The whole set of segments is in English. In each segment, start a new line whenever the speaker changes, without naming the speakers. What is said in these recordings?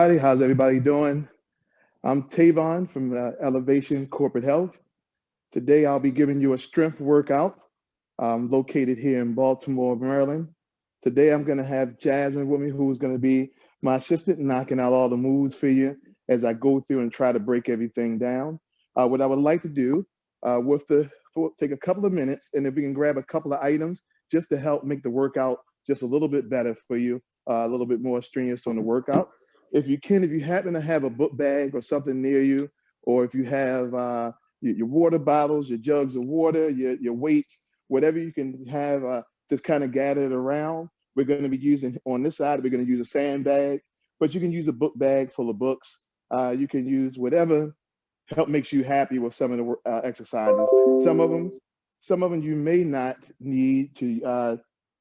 How's everybody doing? I'm Tavon from Elevation Corporate Health. Today I'll be giving you a strength workout. I'm located here in Baltimore, Maryland. Today I'm going to have Jasmine with me, who's going to be my assistant, knocking out all the moves for you as I go through and try to break everything down. What I would like to do take a couple of minutes, and if we can grab a couple of items just to help make the workout just a little bit better for you, a little bit more strenuous on the workout. If you happen to have a book bag or something near you, or if you have your water bottles, your jugs of water, your weights, whatever you can have, just kind of gather it around. We're going to be using, on this side, we're going to use a sandbag, but you can use a book bag full of books. You can use whatever makes you happy with some of the exercises. Some of them you may not need to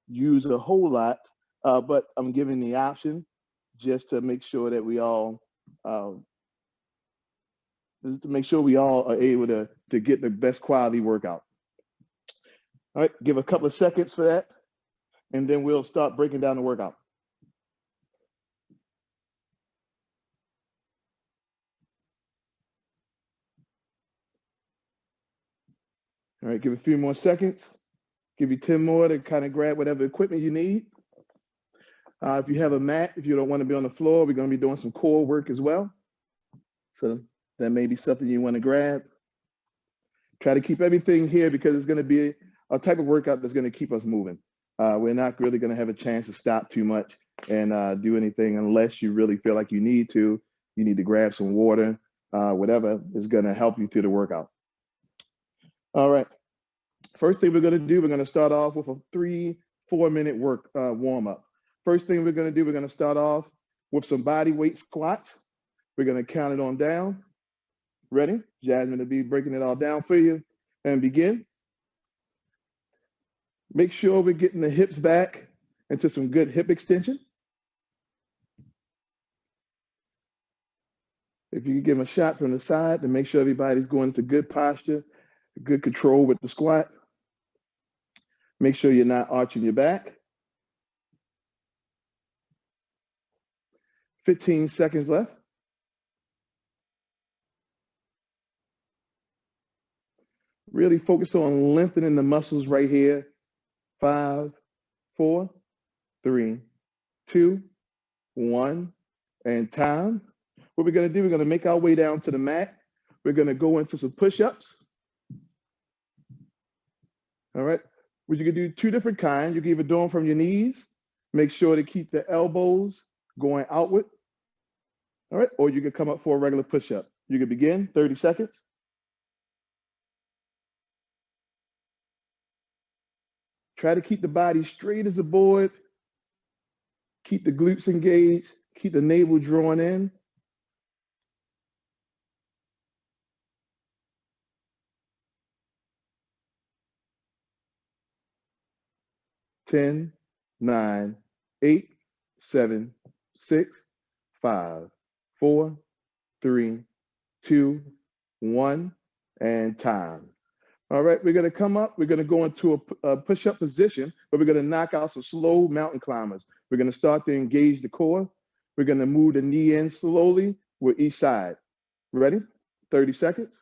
use a whole lot, but I'm giving the option just to make sure that we all are able to get the best quality workout. All right, give a couple of seconds for that, and then we'll start breaking down the workout. All right, give a few more seconds. Give you 10 more to kind of grab whatever equipment you need. If you have a mat, if you don't want to be on the floor, we're going to be doing some core work as well. So that may be something you want to grab. Try to keep everything here because it's going to be a type of workout that's going to keep us moving. We're not really going to have a chance to stop too much and do anything unless you really feel like you need to. You need to grab some water, whatever is going to help you through the workout. All right. First thing we're going to do, we're going to start off with a 3-4 minute warm up. First thing we're going to do, we're going to start off with some body weight squats. We're going to count it on down. Ready? Jasmine will be breaking it all down for you and begin. Make sure we're getting the hips back into some good hip extension. If you can give them a shot from the side to make sure everybody's going into good posture, good control with the squat. Make sure you're not arching your back. 15 seconds left. Really focus on lengthening the muscles right here. 5, 4, 3, 2, 1, and time. What we're going to do, we're going to make our way down to the mat. We're going to go into some push-ups. All right. You can do two different kinds. You can either do them from your knees. Make sure to keep the elbows going outward. All right. Or you can come up for a regular push-up. You can begin, 30 seconds. Try to keep the body straight as a board. Keep the glutes engaged. Keep the navel drawn in. Ten, 9, 8, 7, 6, 5, 4, 3, 2, 1, and time. All right, we're going to come up. We're going to go into a push-up position, but we're going to knock out some slow mountain climbers. We're going to start to engage the core. We're going to move the knee in slowly with each side. Ready? 30 seconds.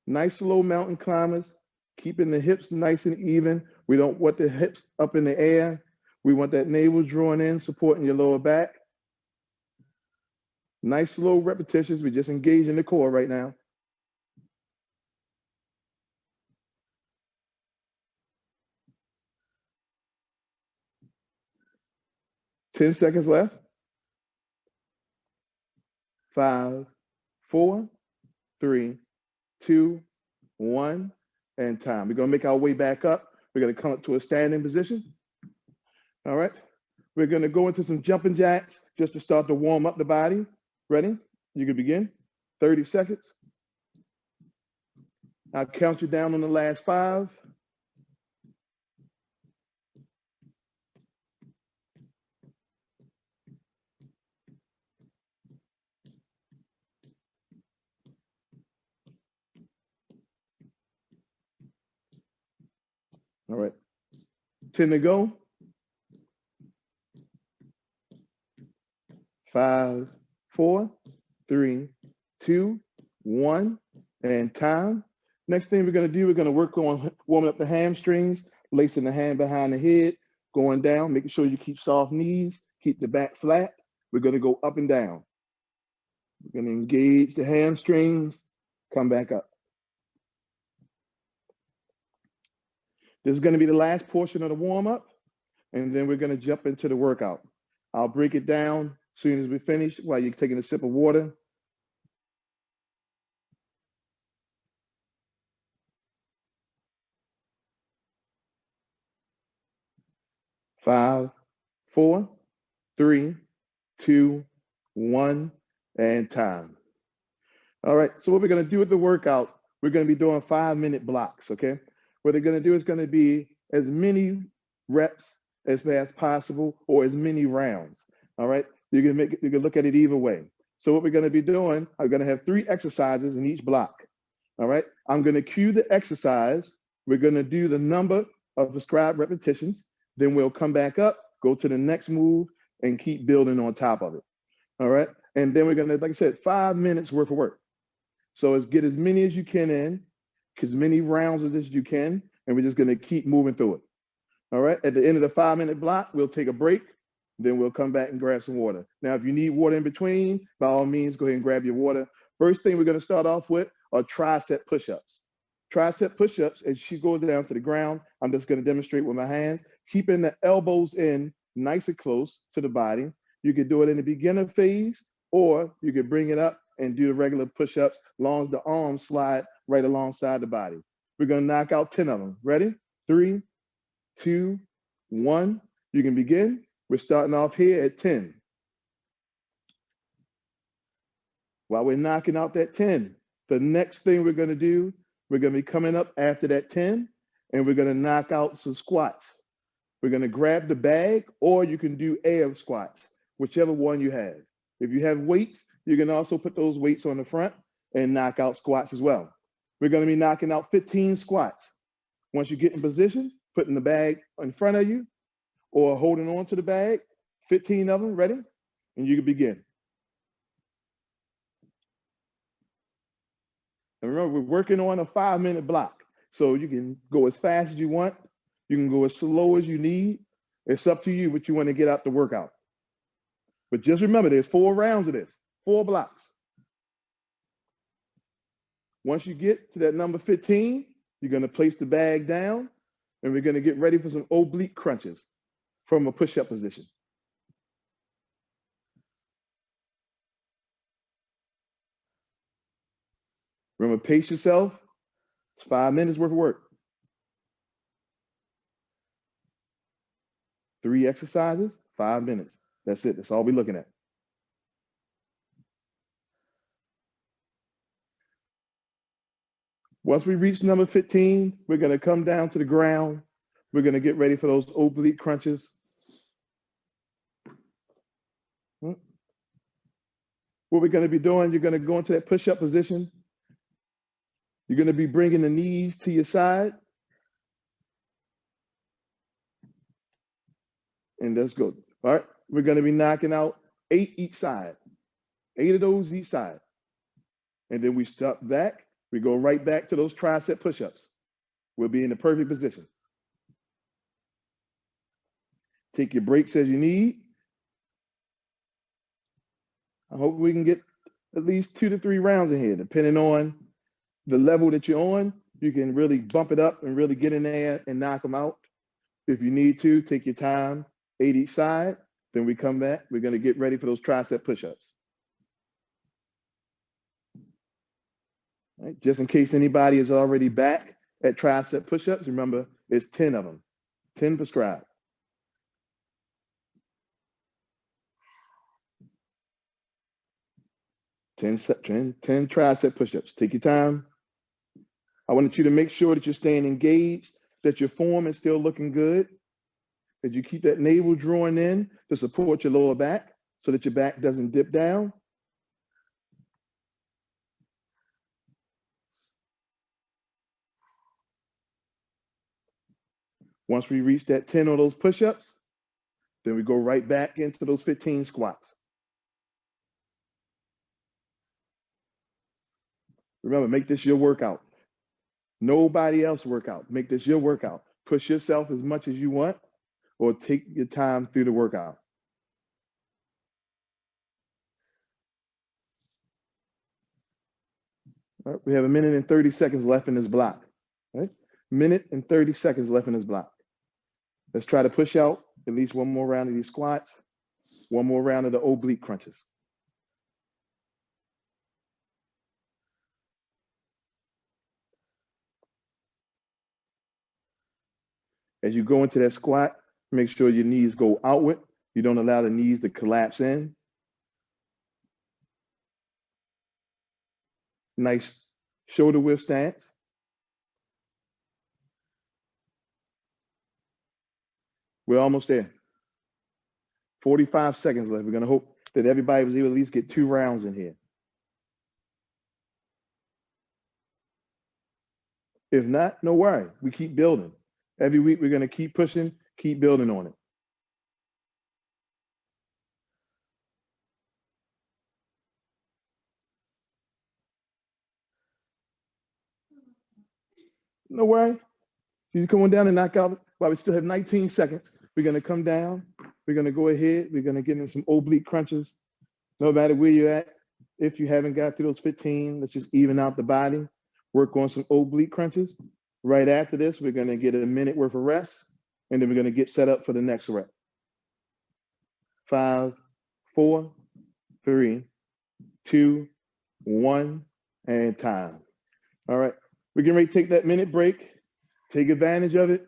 Nice slow mountain climbers, keeping the hips nice and even. We don't want the hips up in the air. We want that navel drawn in, supporting your lower back. Nice slow repetitions. We're just engaging the core right now. Ten seconds left. 5, 4, 3, 2, 1, and time. We're going to make our way back up. We're going to come up to a standing position. All right. We're going to go into some jumping jacks just to start to warm up the body. Ready? You can begin. 30 seconds. I'll count you down on the last 5. All right. 10 to go. 5, 4, 3, 2, 1, and time. Next thing we're going to do, we're going to work on warming up the hamstrings, lacing the hand behind the head, going down, making sure you keep soft knees, keep the back flat. We're going to go up and down. We're going to engage the hamstrings, come back up. This is going to be the last portion of the warm-up, and then we're going to jump into the workout. I'll break it down as soon as we finish while you're taking a sip of water. Five, 4, 3, 2, 1, and time. All right, so what we're going to do with the workout, we're going to be doing 5-minute blocks, okay? What they're going to do is going to be as many reps as fast as possible or as many rounds, all right? You can look at it either way. So what we're going to be doing, I'm going to have 3 exercises in each block, all right? I'm going to cue the exercise. We're going to do the number of prescribed repetitions. Then we'll come back up, go to the next move, and keep building on top of it, all right? And then we're going to, like I said, 5 minutes worth of work. So get as many as you can in, as many rounds as you can, and we're just going to keep moving through it. All right. At the end of the 5-minute block, we'll take a break. Then we'll come back and grab some water. Now, if you need water in between, by all means, go ahead and grab your water. First thing we're going to start off with are tricep push-ups. Tricep push-ups, as she goes down to the ground, I'm just going to demonstrate with my hands, keeping the elbows in nice and close to the body. You could do it in the beginner phase, or you could bring it up and do the regular push-ups, as long as the arms slide right alongside the body. We're going to knock out 10 of them. Ready? 3, 2, 1. You can begin. We're starting off here at 10. While we're knocking out that 10, the next thing we're going to do, we're going to be coming up after that 10, and we're going to knock out some squats. We're going to grab the bag, or you can do air squats, whichever one you have. If you have weights, you can also put those weights on the front and knock out squats as well. We're going to be knocking out 15 squats. Once you get in position, putting the bag in front of you or holding on to the bag, 15 of them, ready? And you can begin. And remember, we're working on a 5-minute block. So you can go as fast as you want. You can go as slow as you need. It's up to you what you want to get out the workout. But just remember, there's 4 rounds of this, 4 blocks. Once you get to that number 15, you're going to place the bag down, and we're going to get ready for some oblique crunches from a push-up position. Remember, pace yourself. It's 5 minutes worth of work. 3 exercises, 5 minutes. That's it. That's all we're looking at. Once we reach number 15, we're going to come down to the ground. We're going to get ready for those oblique crunches. What we're going to be doing, you're going to go into that push-up position. You're going to be bringing the knees to your side. And let's go. All right. We're going to be knocking out 8 each side. 8 of those each side. And then we step back. We go right back to those tricep push-ups. We'll be in the perfect position. Take your breaks as you need. I hope we can get at least 2 to 3 rounds in here, depending on the level that you're on. You can really bump it up and really get in there and knock them out. If you need to, take your time, 8 each side. Then we come back. We're going to get ready for those tricep push-ups. Right? Just in case anybody is already back at tricep push-ups, remember, it's 10 of them, 10 prescribed. 10 tricep push-ups. Take your time. I want you to make sure that you're staying engaged, that your form is still looking good, that you keep that navel drawing in to support your lower back so that your back doesn't dip down. Once we reach that 10 of those push-ups, then we go right back into those 15 squats. Remember, make this your workout. Nobody else workout. Make this your workout. Push yourself as much as you want or take your time through the workout. All right, we have 1:30 seconds left in this block. Right? 1:30 seconds left in this block. Let's try to push out at least one more round of these squats, one more round of the oblique crunches. As you go into that squat, make sure your knees go outward. You don't allow the knees to collapse in. Nice shoulder width stance. We're almost there. 45 seconds left. We're going to hope that everybody was able to at least get 2 rounds in here. If not, no worry. We keep building. Every week, we're going to keep pushing, keep building on it. No worry. You come on down and knock out while we still have 19 seconds. We're going to come down. We're going to go ahead. We're going to get in some oblique crunches. No matter where you're at, if you haven't got through those 15, let's just even out the body. Work on some oblique crunches. Right after this, we're going to get a minute worth of rest, and then we're going to get set up for the next rep. 5, 4, 3, 2, 1, and time. All right, we're getting ready to take that minute break. Take advantage of it.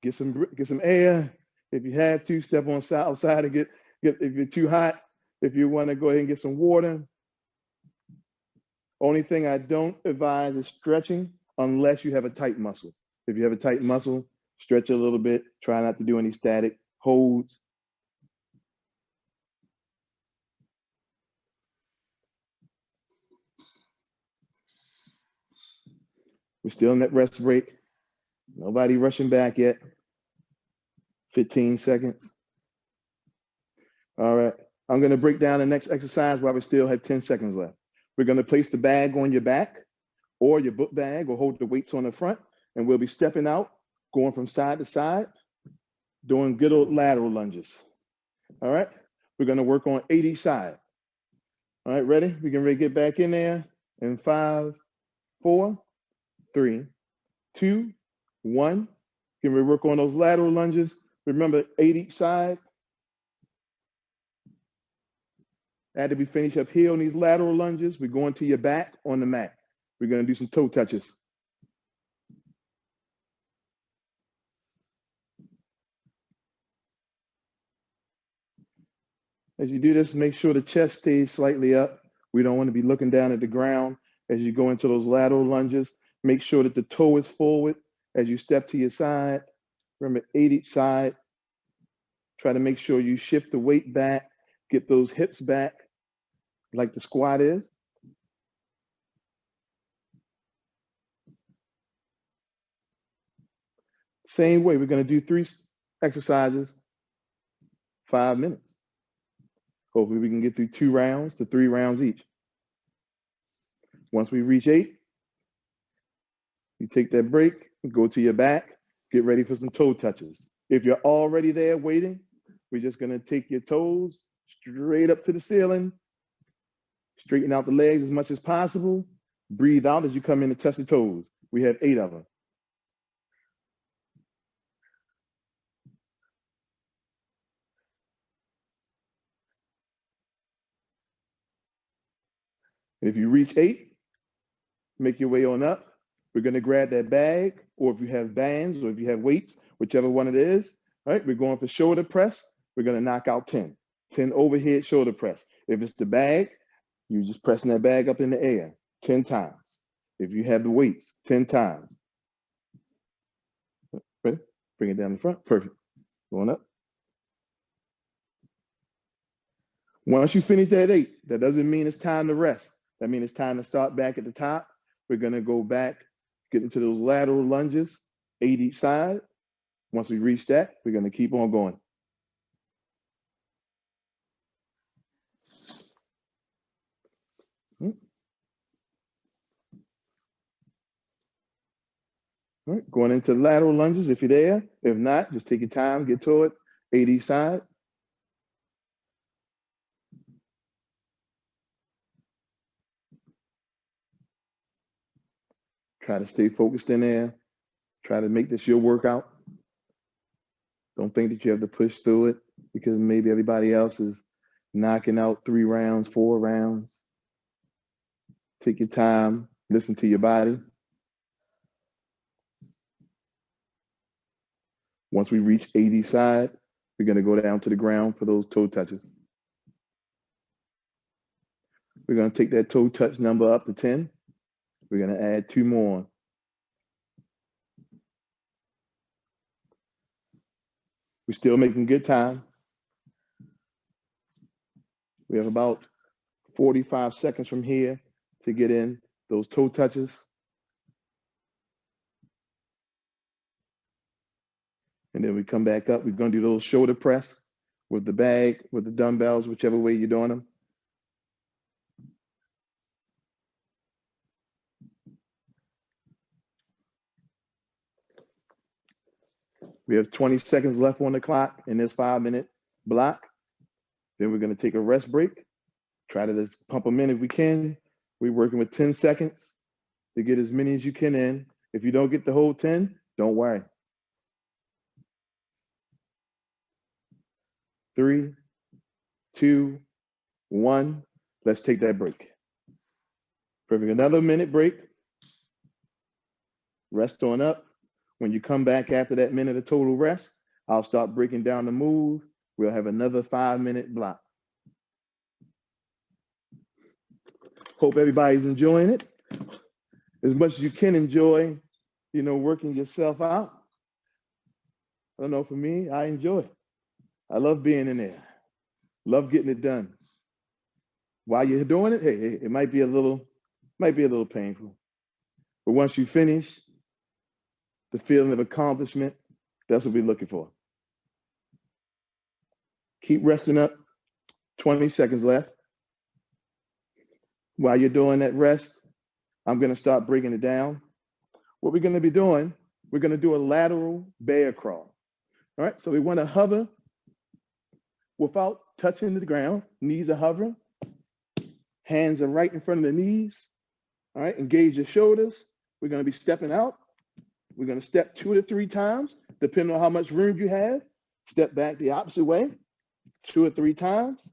Get some air. If you have to, step on outside and get if you're too hot. If you want to go ahead and get some water. Only thing I don't advise is stretching unless you have a tight muscle. If you have a tight muscle, stretch a little bit. Try not to do any static holds. We're still in that rest break. Nobody rushing back yet. 15 seconds. All right. I'm going to break down the next exercise while we still have 10 seconds left. We're going to place the bag on your back or your book bag or hold the weights on the front, and we'll be stepping out, going from side to side, doing good old lateral lunges. All right. We're going to work on 80 side. All right. Ready? We're going to get back in there in 5, 4, 3, 2, 1. Can we work on those lateral lunges? Remember, 8 each side. After we finish up here on these lateral lunges, we're going to your back on the mat. We're going to do some toe touches. As you do this, make sure the chest stays slightly up. We don't want to be looking down at the ground as you go into those lateral lunges. Make sure that the toe is forward as you step to your side. Remember, 8 each side. Try to make sure you shift the weight back, get those hips back like the squat is. Same way, we're going to do 3 exercises, 5 minutes. Hopefully we can get through 2 rounds to 3 rounds each. Once we reach 8, you take that break, go to your back, get ready for some toe touches. If you're already there waiting, we're just going to take your toes straight up to the ceiling, straighten out the legs as much as possible, breathe out as you come in to touch the toes. We have 8 of them. If you reach 8, make your way on up. We're going to grab that bag, or if you have bands, or if you have weights, whichever one it is. All right, we're going for shoulder press. We're going to knock out 10. 10 overhead shoulder press. If it's the bag, you're just pressing that bag up in the air 10 times. If you have the weights, 10 times. Ready? Bring it down in front. Perfect. Going up. Once you finish that 8, that doesn't mean it's time to rest. That means it's time to start back at the top. We're going to go back, get into those lateral lunges, 8 each side. Once we reach that, we're going to keep on going. All right, going into lateral lunges if you're there. If not, just take your time, get to it. 80 side. Try to stay focused in there. Try to make this your workout. Don't think that you have to push through it because maybe everybody else is knocking out 3 rounds, 4 rounds. Take your time, listen to your body. Once we reach 80 side, we're going to go down to the ground for those toe touches. We're going to take that toe touch number up to 10. We're going to add 2 more. We're still making good time. We have about 45 seconds from here to get in those toe touches. And then we come back up. We're going to do those shoulder press with the bag, with the dumbbells, whichever way you're doing them. We have 20 seconds left on the clock in this 5-minute block. Then we're going to take a rest break. Try to just pump them in if we can. We're working with 10 seconds to get as many as you can in. If you don't get the whole 10, don't worry. 3, 2, 1. Let's take that break. Perfect. Another minute break. Rest on up. When you come back after that minute of total rest, I'll start breaking down the move. We'll have another 5-minute block. Hope everybody's enjoying it as much as you can enjoy, working yourself out. I don't know, for me, I enjoy it. I love being in there. Love getting it done. While you're doing it, hey, it might be a little painful. But once you finish, the feeling of accomplishment, that's what we're looking for. Keep resting up. 20 seconds left. While you're doing that rest, I'm going to start breaking it down. What we're going to be doing, we're going to do a lateral bear crawl. All right, so we want to hover without touching the ground. Knees are hovering. Hands are right in front of the knees. All right, engage your shoulders. We're going to be stepping out. We're going to step 2 to 3 times, depending on how much room you have. Step back the opposite way, 2 or 3 times,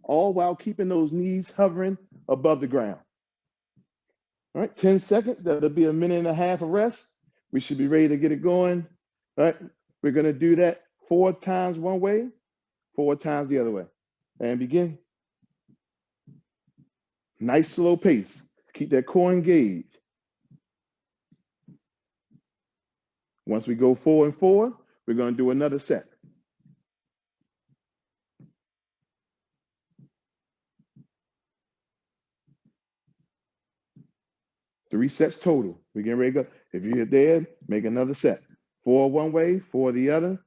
all while keeping those knees hovering above the ground. All right, 10 seconds. That'll be a minute and a half of rest. We should be ready to get it going. All right, we're going to do that 4 times one way, 4 times the other way. And begin. Nice slow pace. Keep that core engaged. Once we go 4 and 4, we're going to do another set. Three sets total. We're getting ready to go. If you're there, make another set. 4 one way, 4 the other.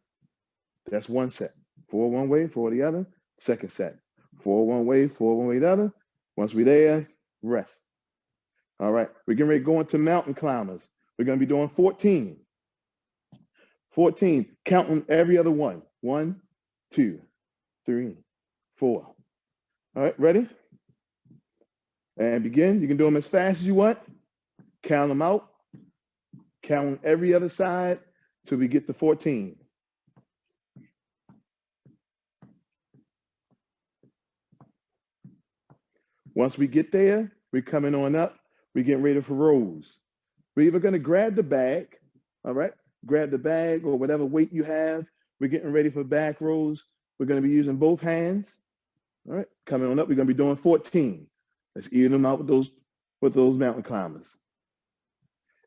That's 1 set. 4 one way, 4 the other. Second set. 4 one way, 4 one way the other. Once we're there, rest. All right, we're getting ready to go into mountain climbers. We're going to be doing 14. 14, counting every other one. 1, 2, 3, 4. All right, ready? And begin. You can do them as fast as you want. Count them out. Count every other side till we get to 14. Once we get there, we're coming on up. We're getting ready for rows. We're either going to grab the bag, all right? Grab the bag or whatever weight you have. We're getting ready for back rows. We're going to be using both hands. All right, coming on up, we're going to be doing 14. Let's even them out with those mountain climbers.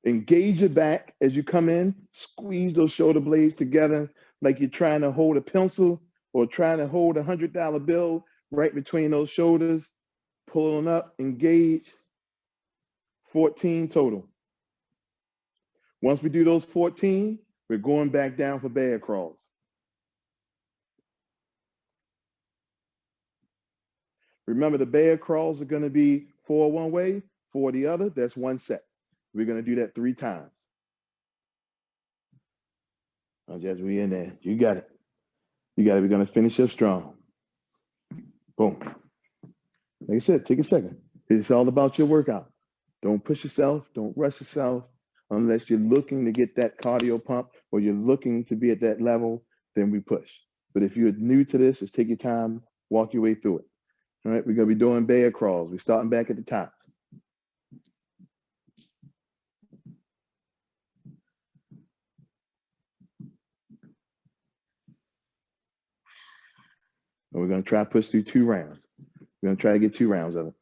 Engage your back as you come in. Squeeze those shoulder blades together like you're trying to hold a pencil or trying to hold a $100 bill right between those shoulders. Pull on up, engage. 14 total. Once we do those 14, we're going back down for bear crawls. Remember, the bear crawls are going to be 4 one way, 4 the other. That's 1 set. We're going to do that 3 times. Oh, Jazz, we in there. You got it. You got it. We're gonna finish up strong. Boom. Like I said, take a second. It's all about your workout. Don't push yourself. Don't rush yourself unless you're looking to get that cardio pump or you're looking to be at that level, then we push. But if you're new to this, just take your time, walk your way through it. All right, we're gonna be doing bear crawls. We're starting back at the top. And we're gonna try to push through 2 rounds. We're gonna try to get 2 rounds of it.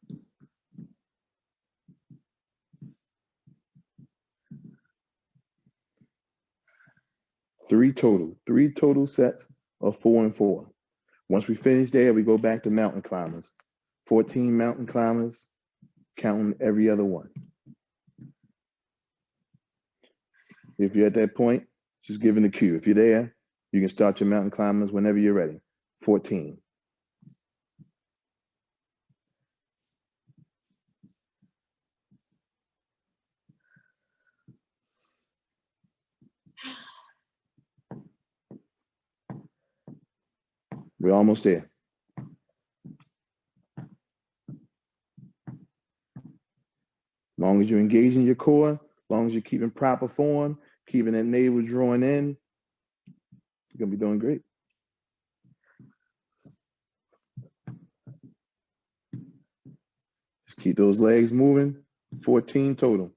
Three total sets of 4 and 4. Once we finish there, we go back to mountain climbers. 14 mountain climbers, counting every other one. If you're at that point, just giving the cue. If you're there, you can start your mountain climbers whenever you're ready. 14. We're almost there. As long as you're engaging your core, as long as you're keeping proper form, keeping that navel drawing in, you're gonna be doing great. Just keep those legs moving. 14 total.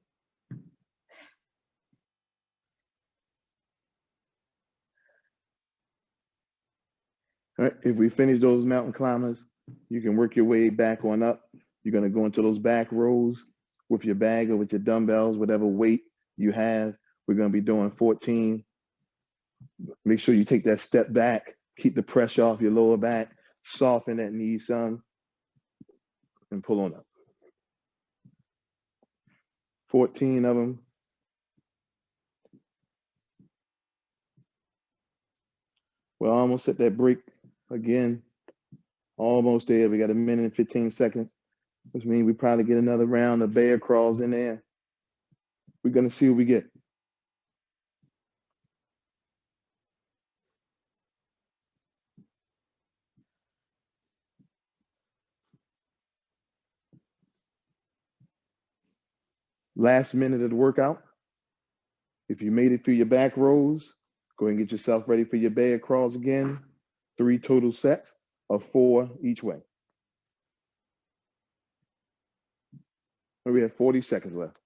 All right, if we finish those mountain climbers, you can work your way back on up. You're gonna go into those back rows with your bag or with your dumbbells, whatever weight you have. We're gonna be doing 14. Make sure you take that step back, keep the pressure off your lower back, soften that knee some, and pull on up. 14 of them. We're almost at that break again. Almost there. We got 1 minute and 15 seconds, which means we probably get another round of bear crawls in there. We're gonna see what we get. Last minute of the workout. If you made it through your back rows, go ahead and get yourself ready for your bear crawls again. 3 total sets of 4 each way. And we have 40 seconds left.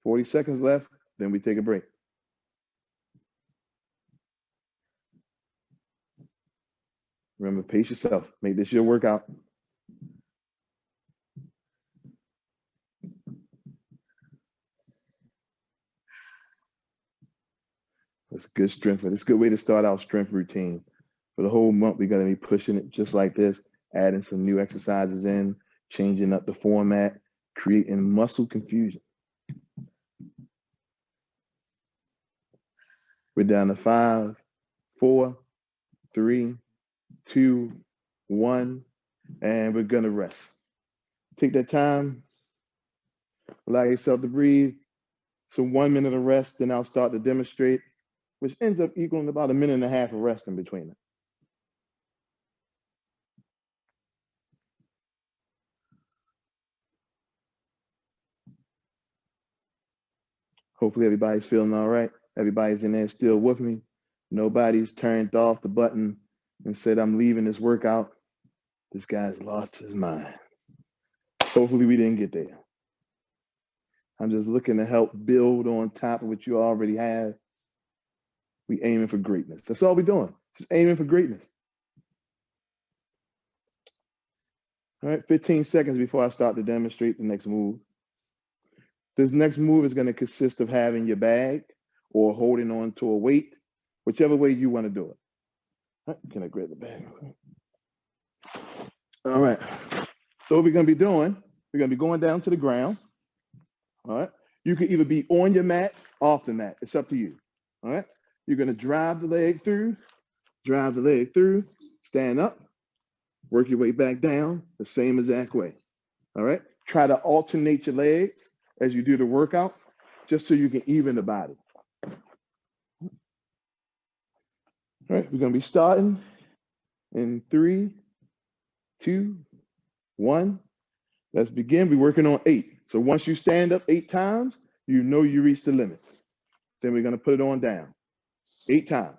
40 seconds left, then we take a break. Remember, pace yourself. Make this your workout. That's good strength. It's a good way to start our strength routine. For the whole month, we're going to be pushing it just like this, adding some new exercises in, changing up the format, creating muscle confusion. We're down to 5, 4, 3, 2, 1, and we're going to rest. Take that time, allow yourself to breathe. So 1 minute of rest, then I'll start to demonstrate, which ends up equaling about 1.5 minutes of rest in between it. Hopefully everybody's feeling all right. Everybody's in there still with me. Nobody's turned off the button and said, I'm leaving this workout. This guy's lost his mind. Hopefully we didn't get there. I'm just looking to help build on top of what you already have. We aiming for greatness. That's all we're doing. Just aiming for greatness. All right, 15 seconds before I start to demonstrate the next move. This next move is going to consist of having your bag or holding on to a weight, whichever way you want to do it. All right, can I grab the bag? All right. So what we're going to be doing, we're going to be going down to the ground. All right. You can either be on your mat, off the mat. It's up to you. All right. You're going to drive the leg through, stand up, work your way back down the same exact way. All right. Try to alternate your legs as you do the workout, just so you can even the body. All right, we're gonna be starting in 3, 2, 1. Let's begin. We're working on 8. So once you stand up 8 times, you know you reached the limit. Then we're gonna put it on down 8 times.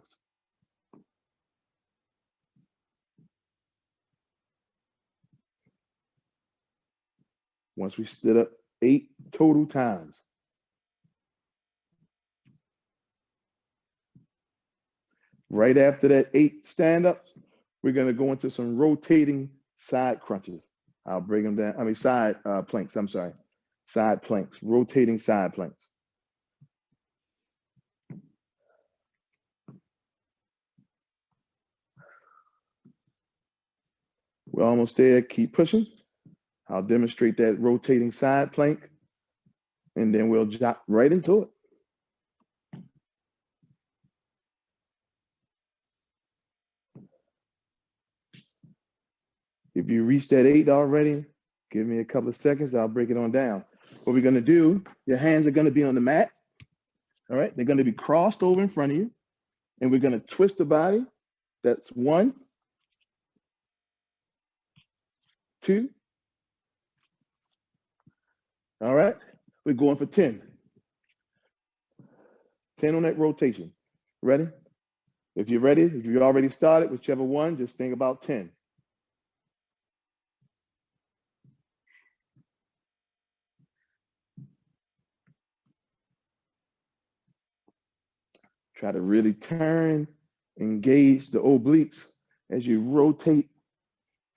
Once we stood up 8 total times. Right after that 8 stand-ups, we're gonna go into some rotating side crunches. I'll break them down. I mean, side planks, I'm sorry. Side planks, rotating side planks. We're almost there, keep pushing. I'll demonstrate that rotating side plank, and then we'll drop right into it. If you reach that 8 already, give me a couple of seconds, I'll break it on down. What we're gonna do, your hands are gonna be on the mat, all right? They're gonna be crossed over in front of you, and we're gonna twist the body. That's 1, 2. All right, we're going for 10. 10 on that rotation. Ready? If you're ready, if you already started, whichever one, just think about 10. Try to really turn, engage the obliques as you rotate.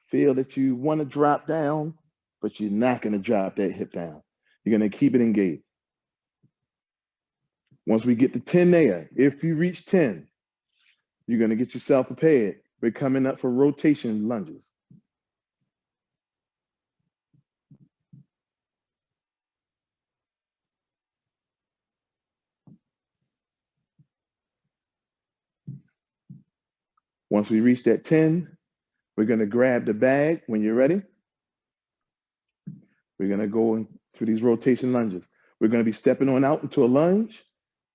Feel that you want to drop down, but you're not going to drop that hip down. You're going to keep it engaged. Once we get to 10 there, if you reach 10, you're going to get yourself prepared. We're coming up for rotation lunges. Once we reach that 10, we're going to grab the bag when you're ready. We're going to go through these rotation lunges. We're going to be stepping on out into a lunge,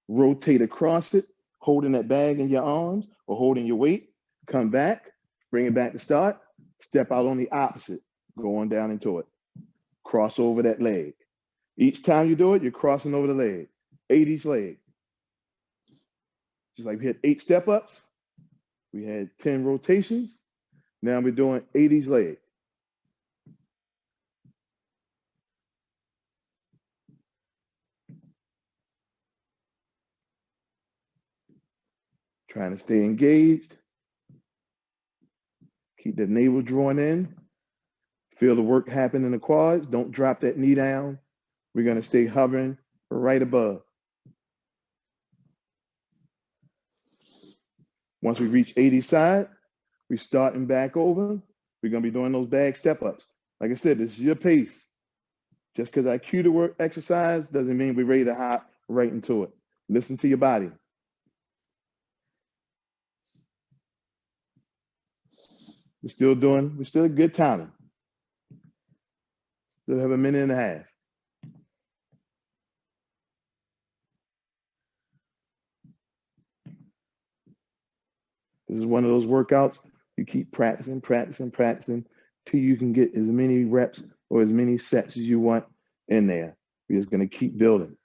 rotate across it, holding that bag in your arms or holding your weight, come back, bring it back to start, step out on the opposite, go on down into it. Cross over that leg. Each time you do it, you're crossing over the leg, 8 each leg. Just like we had 8 step-ups, we had 10 rotations, now we're doing 8 each leg. Trying to stay engaged. Keep the navel drawn in. Feel the work happen in the quads. Don't drop that knee down. We're going to stay hovering right above. Once we reach 80 side, we're starting back over. We're going to be doing those bag step-ups. Like I said, this is your pace. Just because I cue the work exercise doesn't mean we're ready to hop right into it. Listen to your body. We're still a good timing. Still have a minute and a half. This is one of those workouts you keep practicing till you can get as many reps or as many sets as you want in there. We're just going to keep building.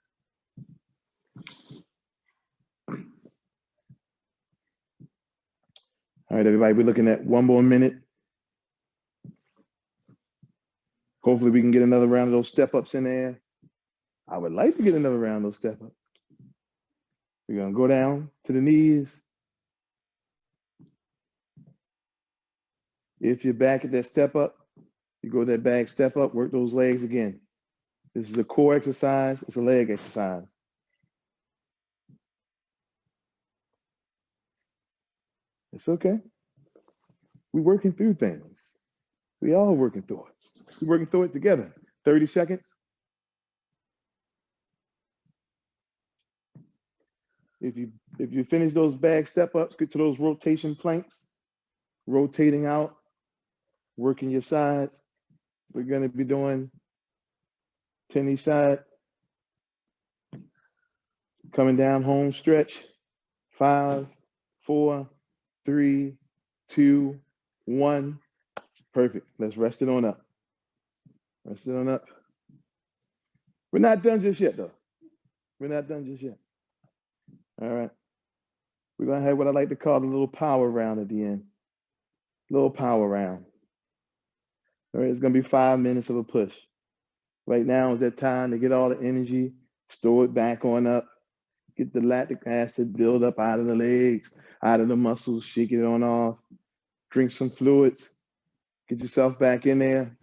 All right, everybody, we're looking at 1 more minute. Hopefully we can get another round of those step-ups in there. I would like to get another round of those step-ups. We're going to go down to the knees. If you're back at that step-up, you go to that bag step-up, work those legs again. This is a core exercise. It's a leg exercise. It's okay. We're working through things. We all working through it. We're working through it together. 30 seconds. If you finish those bag step-ups, get to those rotation planks, rotating out, working your sides. We're going to be doing 10 each side. Coming down home stretch. 5, 4, 3, 2, 1. Perfect. Let's rest it on up. Rest it on up. We're not done just yet, though. We're not done just yet. All right. We're going to have what I like to call a little power round at the end. Little power round. All right. It's going to be 5 minutes of a push. Right now is that time to get all the energy, store it back on up, get the lactic acid build up out of the legs, out of the muscles, shake it on off, drink some fluids, get yourself back in there.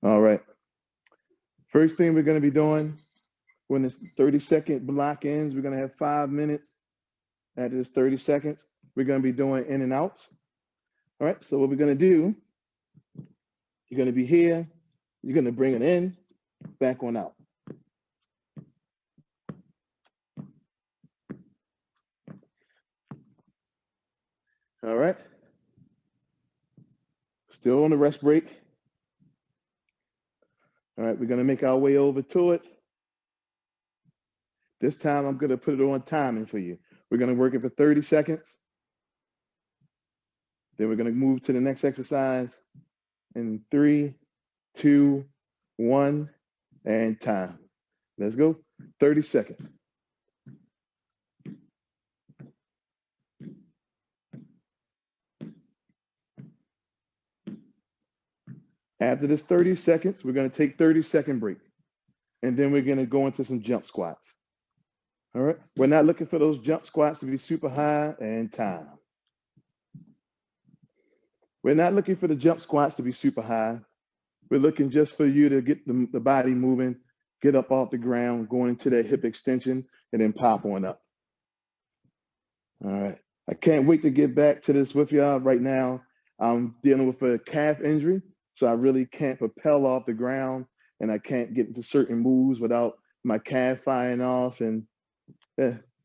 All right. First thing we're going to be doing when this 30-second block ends, we're going to have 5 minutes. After this 30 seconds, we're going to be doing in and outs. All right. So what we're going to do, you're going to be here. You're going to bring it in, back on out. All right. Still on the rest break. All right, we're going to make our way over to it. This time, I'm going to put it on timing for you. We're going to work it for 30 seconds. Then we're going to move to the next exercise in 3, 2, 1, and time. Let's go. 30 seconds. After this 30 seconds, we're going to take 30-second break. And then we're going to go into some jump squats. All right. We're not looking for those jump squats to be super high, and time. We're not looking for the jump squats to be super high. We're looking just for you to get the body moving, get up off the ground, going into that hip extension, and then pop on up. All right. I can't wait to get back to this with y'all. Right now, I'm dealing with a calf injury, so I really can't propel off the ground, and I can't get into certain moves without my calf firing off. And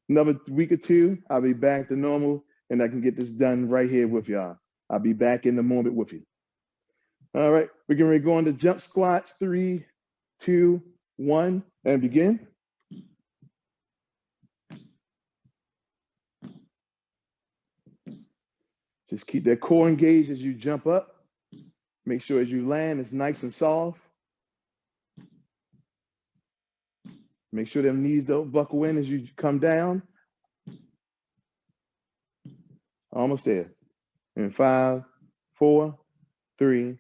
another week or two, I'll be back to normal, and I can get this done right here with y'all. I'll be back in the moment with you. All right, we're going to go into jump squats. 3, 2, 1, and begin. Just keep that core engaged as you jump up. Make sure as you land, it's nice and soft. Make sure them knees don't buckle in as you come down. Almost there. In 5, 4, 3,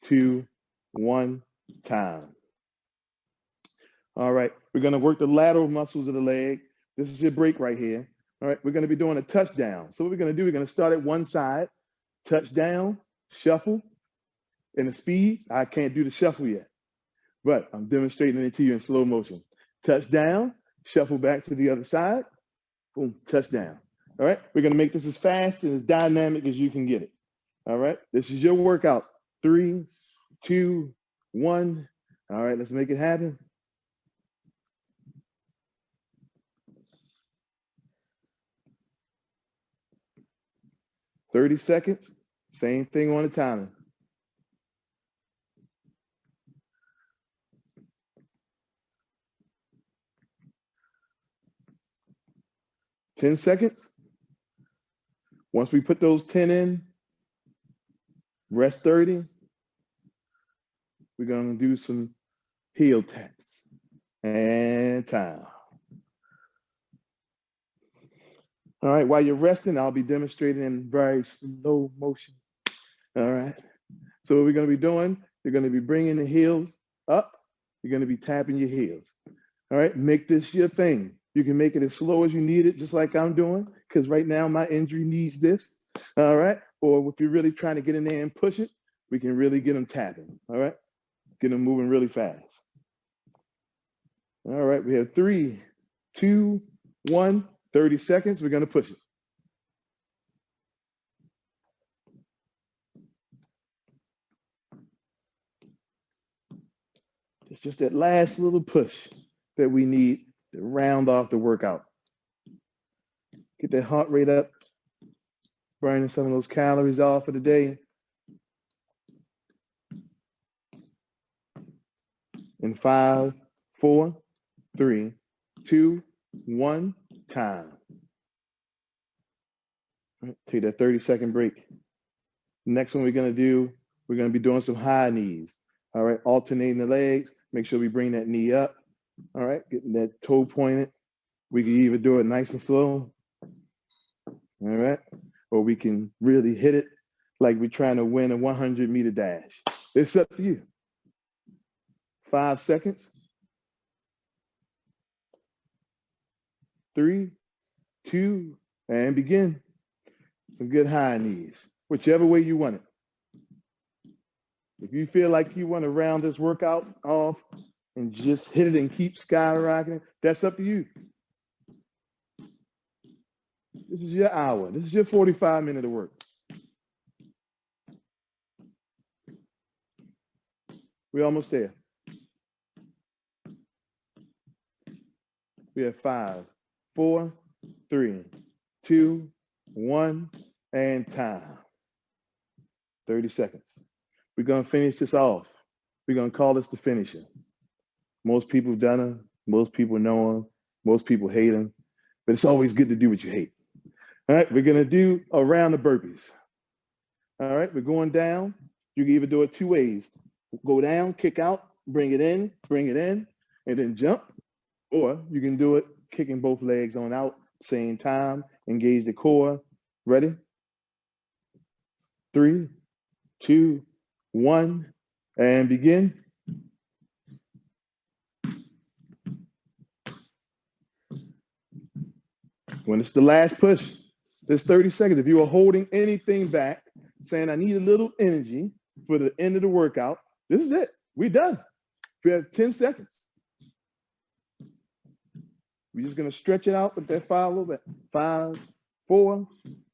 2, 1, time. All right, we're going to work the lateral muscles of the leg. This is your break right here. All right, we're going to be doing a touchdown. So what we're going to do, we're going to start at one side, touchdown, shuffle. In the speed, I can't do the shuffle yet, but I'm demonstrating it to you in slow motion. Touchdown, shuffle back to the other side, boom, touchdown. All right, we're going to make this as fast and as dynamic as you can get it. All right, this is your workout. 3, 2, 1. All right, let's make it happen. "30 seconds, same thing on the timer. "10 seconds. Once we put those 10 in, rest 30. We're going to do some heel taps. And time. All right, while you're resting, I'll be demonstrating in very slow motion. All right. So what we're going to be doing, you're going to be bringing the heels up. You're going to be tapping your heels. All right, make this your thing. You can make it as slow as you need it, just like I'm doing, because right now my injury needs this. All right, or if you're really trying to get in there and push it, we can really get them tapping. All right, get them moving really fast. All right, we have 3, 2, 1, 30 seconds. We're going to push it. It's just that last little push that we need to round off the workout. Get that heart rate up, burning some of those calories off for the day. In 5, 4, 3, 2, 1, time. Right, take that 30-second break. Next one we're going to do, we're going to be doing some high knees. All right, alternating the legs. Make sure we bring that knee up. All right, getting that toe pointed. We can either do it nice and slow. All right, or we can really hit it like we're trying to win a 100-meter dash. It's up to you. 5 seconds. 3, 2, and begin. Some good high knees, whichever way you want it. If you feel like you want to round this workout off and just hit it and keep skyrocketing, that's up to you. This is your hour. This is your 45 minutes of work. We're almost there. We have 5, 4, 3, 2, 1, and time. 30 seconds. We're going to finish this off. We're going to call this the finisher. Most people have done them. Most people know them. Most people hate them. But it's always good to do what you hate. All right, we're going to do a round of burpees. All right, we're going down. You can either do it 2 ways. Go down, kick out, bring it in, and then jump. Or you can do it kicking both legs on out, same time, engage the core. Ready? 3, 2, 1, and begin. When it's the last push, there's 30 seconds. If you are holding anything back, saying I need a little energy for the end of the workout, this is it. We're done. We have 10 seconds. We're just going to stretch it out with that 5 a little bit. 5, 4,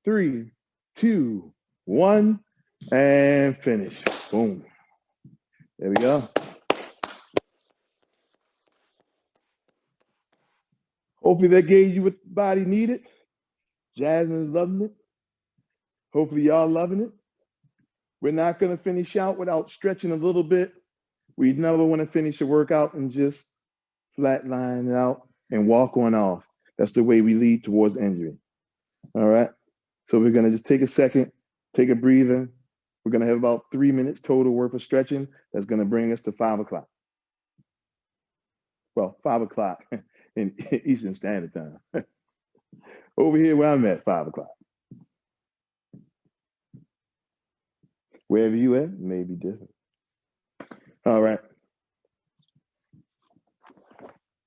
3, 2, 1, and finish. Boom. There we go. Hopefully that gave you what the body needed. Jasmine's loving it. Hopefully y'all loving it. We're not going to finish out without stretching a little bit. We never want to finish a workout and just flatline it out and walk on off. That's the way we lead towards injury. All right. So we're going to just take a second, take a breather. We're going to have about 3 minutes total worth of stretching. That's going to bring us to 5 o'clock. Well, 5 o'clock in Eastern Standard Time. Over here where I'm at, 5 o'clock. Wherever you at, it may be different. All right.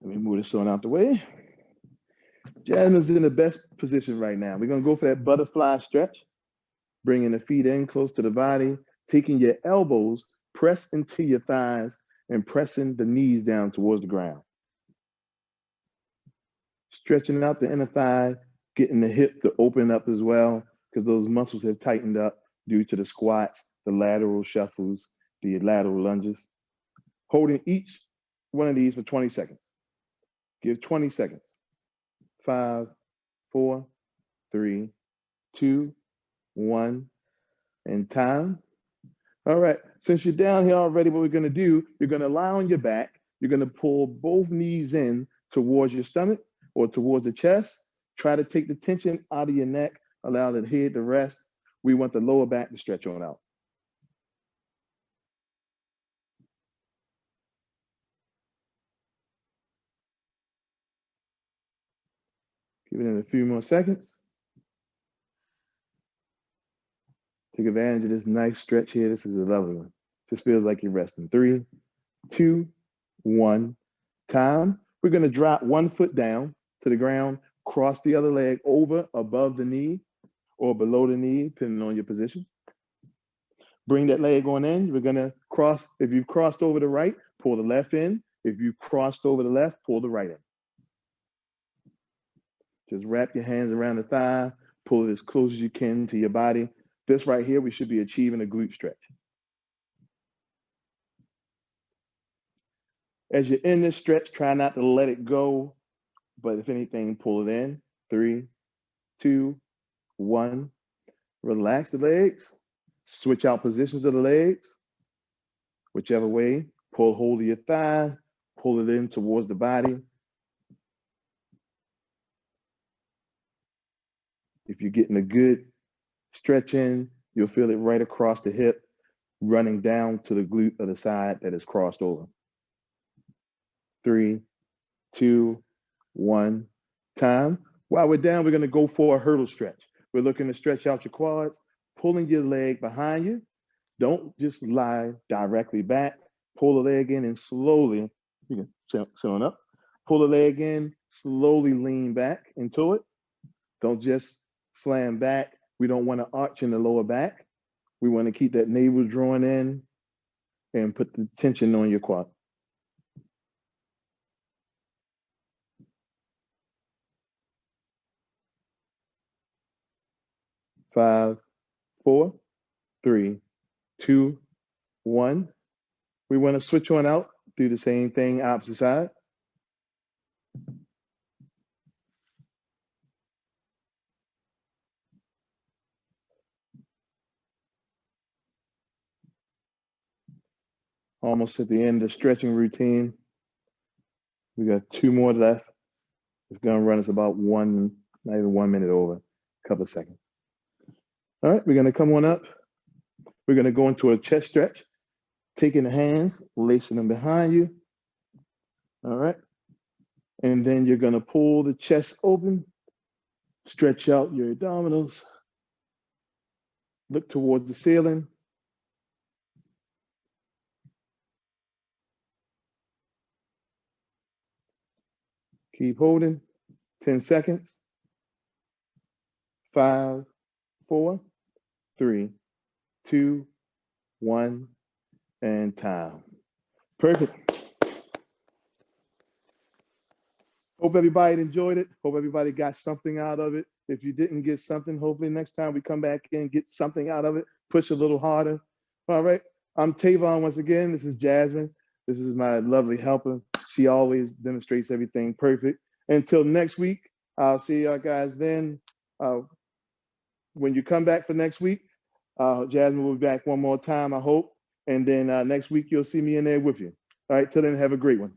Let me move this on out the way. Jasmine's in the best position right now. We're going to go for that butterfly stretch, bringing the feet in close to the body, taking your elbows, press into your thighs, and pressing the knees down towards the ground. Stretching out the inner thigh, getting the hip to open up as well, because those muscles have tightened up due to the squats, the lateral shuffles, the lateral lunges. Holding each one of these for 20 seconds. Give 20 seconds. 5, 4, 3, 2, 1, and time. All right, since you're down here already, what we're gonna do, you're gonna lie on your back. You're gonna pull both knees in towards your stomach or towards the chest. Try to take the tension out of your neck. Allow the head to rest. We want the lower back to stretch on out. Give it in a few more seconds. Take advantage of this nice stretch here. This is a lovely one. Just feels like you're resting. 3, 2, 1, time. We're gonna drop one foot down to the ground, cross the other leg over above the knee or below the knee, depending on your position. Bring that leg on in. We're gonna cross, if you've crossed over the right, pull the left in. If you crossed over the left, pull the right in. Just wrap your hands around the thigh, pull it as close as you can to your body. This right here, we should be achieving a glute stretch. As you're in this stretch, try not to let it go, but if anything, pull it in. 3, 2, 1. Relax the legs. Switch out positions of the legs. Whichever way, pull hold of your thigh, pull it in towards the body. If you're getting a good stretch in, you'll feel it right across the hip, running down to the glute of the side that is crossed over. 3, 2, 1, time. While we're down, we're gonna go for a hurdle stretch. We're looking to stretch out your quads, pulling your leg behind you. Don't just lie directly back. Pull the leg in and slowly, you can sit on up. Pull the leg in, slowly lean back into it. Don't just slam back. We don't want to arch in the lower back. We want to keep that navel drawn in and put the tension on your quad. 5, 4, 3, 2, 1. We want to switch on out, do the same thing, opposite side. Almost at the end of the stretching routine. We got 2 more left. It's gonna run us about not even 1 minute over, a couple of seconds. All right, we're gonna come on up. We're gonna go into a chest stretch, taking the hands, lacing them behind you. All right. And then you're gonna pull the chest open, stretch out your abdominals, look towards the ceiling. Keep holding, 10 seconds. 5, 4, 3, 2, 1, and time. Perfect. Hope everybody enjoyed it. Hope everybody got something out of it. If you didn't get something, hopefully next time we come back in and get something out of it, push a little harder. All right. I'm Tavon once again. This is Jasmine. This is my lovely helper. She always demonstrates everything perfect. Until next week, I'll see y'all guys then. When you come back for next week, Jasmine will be back one more time, I hope. And then next week, you'll see me in there with you. All right. Till then, have a great one.